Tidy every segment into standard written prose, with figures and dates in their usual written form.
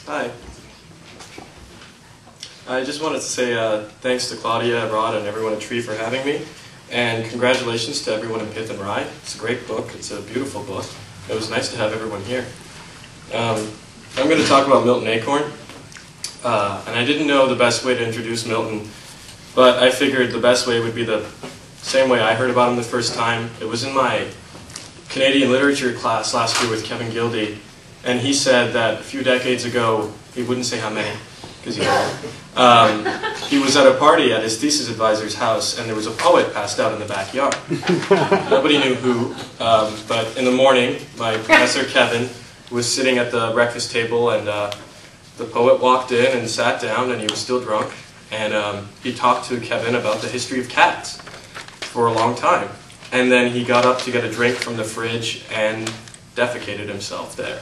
Hi. I just wanted to say thanks to Claudia, Rod, and everyone at Tree for having me, and congratulations to everyone in Pith and Rye. It's a great book. It's a beautiful book. It was nice to have everyone here. I'm going to talk about Milton Acorn, and I didn't know the best way to introduce Milton, but I figured the best way would be the same way I heard about him the first time. It was in my Canadian literature class last year with Kevin Gildy, and he said that a few decades ago, he wouldn't say how many, because he was at a party at his thesis advisor's house, and there was a poet passed out in the backyard. Nobody knew who, but in the morning, my professor Kevin was sitting at the breakfast table, and the poet walked in and sat down, and he was still drunk, and he talked to Kevin about the history of cats for a long time. And then he got up to get a drink from the fridge and defecated himself there.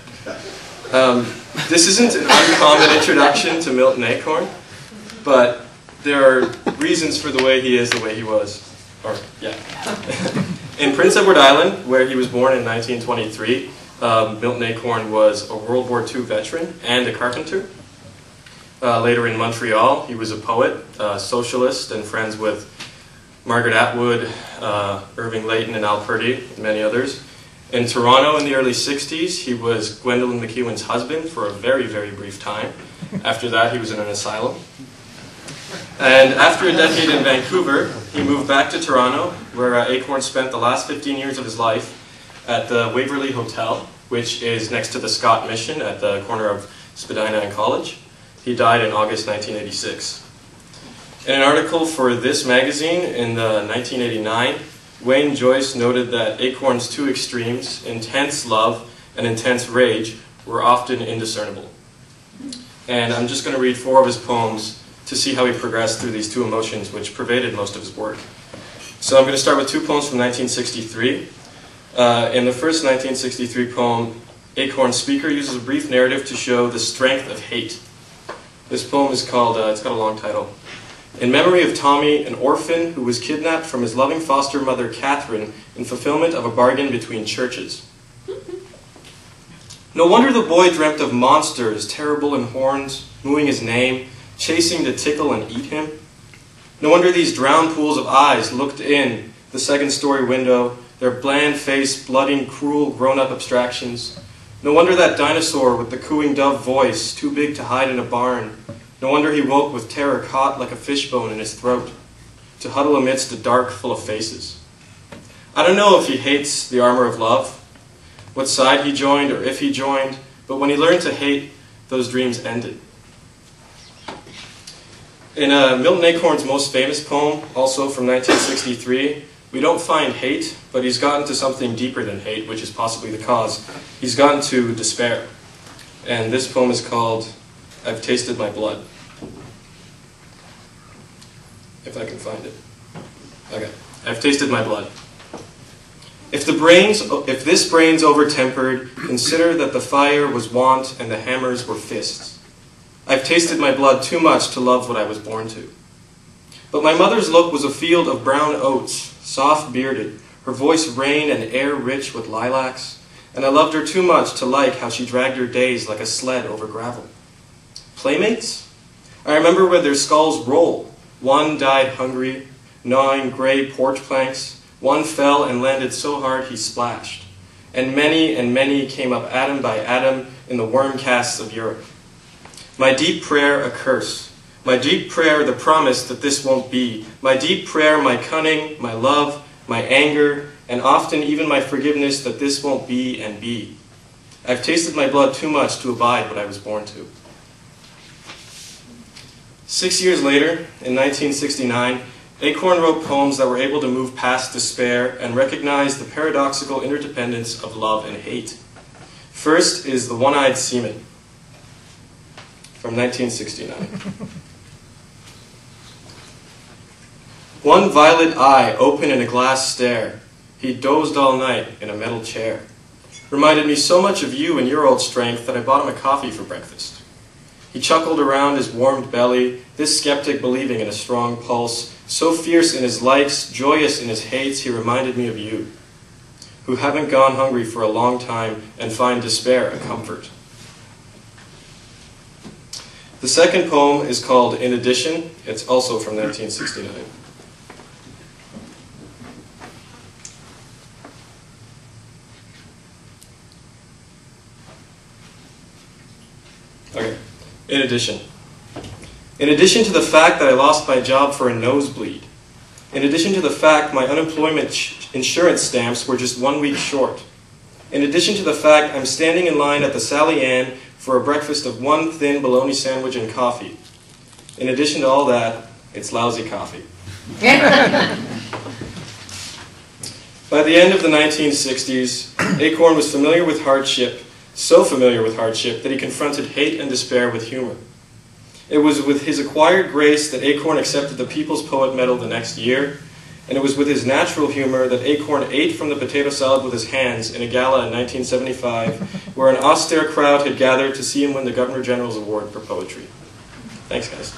This isn't an uncommon introduction to Milton Acorn, but there are reasons for the way he is the way he was. In Prince Edward Island, where he was born in 1923, Milton Acorn was a World War II veteran and a carpenter. Later in Montreal, he was a poet, socialist, and friends with Margaret Atwood, Irving Layton, and Al Purdy, and many others. In Toronto in the early 60s, he was Gwendolyn McEwen's husband for a very, very brief time. After that, he was in an asylum. And after a decade in Vancouver, he moved back to Toronto, where Acorn spent the last 15 years of his life at the Waverley Hotel, which is next to the Scott Mission at the corner of Spadina and College. He died in August 1986. In an article for this magazine in 1989, Wayne Joyce noted that Acorn's two extremes, intense love and intense rage, were often indiscernible. And I'm just going to read 4 of his poems to see how he progressed through these two emotions, which pervaded most of his work. So I'm going to start with 2 poems from 1963. In the first 1963 poem, Acorn's speaker uses a brief narrative to show the strength of hate. This poem is called, it's got a long title, In Memory of Tommy, an orphan who was kidnapped from his loving foster mother, Catherine, in fulfillment of a bargain between churches. No wonder the boy dreamt of monsters, terrible in horns, mooing his name, chasing to tickle and eat him. No wonder these drowned pools of eyes looked in the second-story window, their bland face blooding cruel grown-up abstractions. No wonder that dinosaur with the cooing dove voice, too big to hide in a barn. No wonder he woke with terror caught like a fishbone in his throat, to huddle amidst a dark full of faces. I don't know if he hates the armor of love, what side he joined or if he joined, but when he learned to hate, those dreams ended. In Milton Acorn's most famous poem, also from 1963, we don't find hate, but he's gotten to something deeper than hate, which is possibly the cause. He's gotten to despair. And this poem is called I've Tasted My Blood. If I can find it. Okay. I've tasted my blood. If this brain's over-tempered, consider that the fire was want and the hammers were fists. I've tasted my blood too much to love what I was born to. But my mother's look was a field of brown oats, soft-bearded, her voice rain and air rich with lilacs, and I loved her too much to like how she dragged her days like a sled over gravel. Playmates? I remember when their skulls rolled. One died hungry, gnawing gray porch planks. One fell and landed so hard he splashed. And many came up atom by atom in the worm casts of Europe. My deep prayer a curse. My deep prayer the promise that this won't be. My deep prayer my cunning, my love, my anger, and often even my forgiveness that this won't be and be. I've tasted my blood too much to abide what I was born to. 6 years later, in 1969, Acorn wrote poems that were able to move past despair and recognize the paradoxical interdependence of love and hate. First is The One-Eyed Seaman, from 1969. One violet eye open in a glass stare, he dozed all night in a metal chair. Reminded me so much of you and your old strength that I bought him a coffee for breakfast. He chuckled around his warmed belly, this skeptic believing in a strong pulse, so fierce in his likes, joyous in his hates, he reminded me of you, who haven't gone hungry for a long time and find despair a comfort. The second poem is called In Addition. It's also from 1969. Okay. In addition. In addition to the fact that I lost my job for a nosebleed, in addition to the fact my unemployment insurance stamps were just 1 week short, in addition to the fact I'm standing in line at the Sally Ann for a breakfast of 1 thin bologna sandwich and coffee, in addition to all that, it's lousy coffee. By the end of the 1960s, Acorn was familiar with hardship, so familiar with hardship that he confronted hate and despair with humor. It was with his acquired grace that Acorn accepted the People's Poet Medal the next year, and it was with his natural humor that Acorn ate from the potato salad with his hands in a gala in 1975, where an austere crowd had gathered to see him win the Governor General's Award for Poetry. Thanks, guys.